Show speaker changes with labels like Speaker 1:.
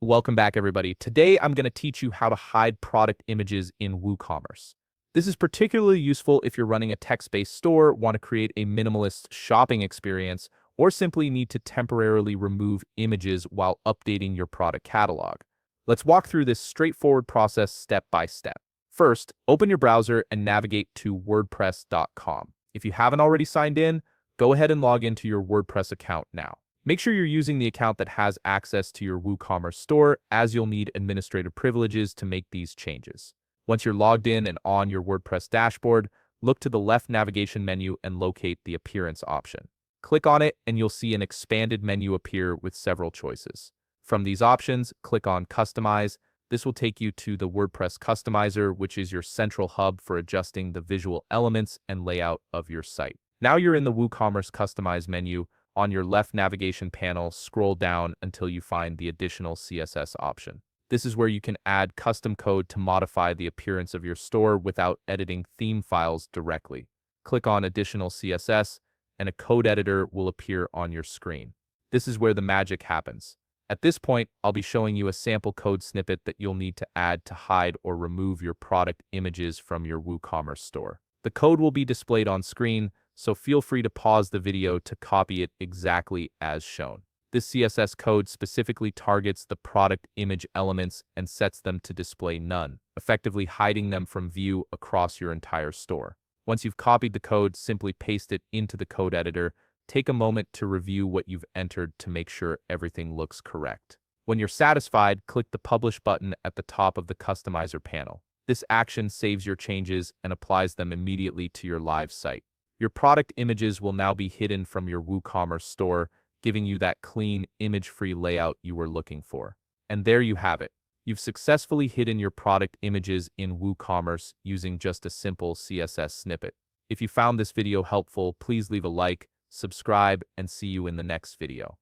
Speaker 1: Welcome back, everybody. Today, I'm going to teach you how to hide product images in WooCommerce. This is particularly useful if you're running a text-based store, want to create a minimalist shopping experience, or simply need to temporarily remove images while updating your product catalog. Let's walk through this straightforward process step by step. First, open your browser and navigate to WordPress.com. If you haven't already signed in, go ahead and log into your WordPress account now. Make sure you're using the account that has access to your WooCommerce store, as you'll need administrative privileges to make these changes. Once you're logged in and on your WordPress dashboard, look to the left navigation menu and locate the Appearance option. Click on it and you'll see an expanded menu appear with several choices. From these options, click on Customize. This will take you to the WordPress Customizer, which is your central hub for adjusting the visual elements and layout of your site. Now you're in the WooCommerce Customize menu. On your left navigation panel, scroll down until you find the additional CSS option. This is where you can add custom code to modify the appearance of your store without editing theme files directly. Click on Additional CSS, and a code editor will appear on your screen. This is where the magic happens. At this point, I'll be showing you a sample code snippet that you'll need to add to hide or remove your product images from your WooCommerce store. The code will be displayed on screen, so feel free to pause the video to copy it exactly as shown. This CSS code specifically targets the product image elements and sets them to display none, effectively hiding them from view across your entire store. Once you've copied the code, simply paste it into the code editor. Take a moment to review what you've entered to make sure everything looks correct. When you're satisfied, click the Publish button at the top of the Customizer panel. This action saves your changes and applies them immediately to your live site. Your product images will now be hidden from your WooCommerce store, giving you that clean, image-free layout you were looking for. And there you have it. You've successfully hidden your product images in WooCommerce using just a simple CSS snippet. If you found this video helpful, please leave a like, subscribe, and see you in the next video.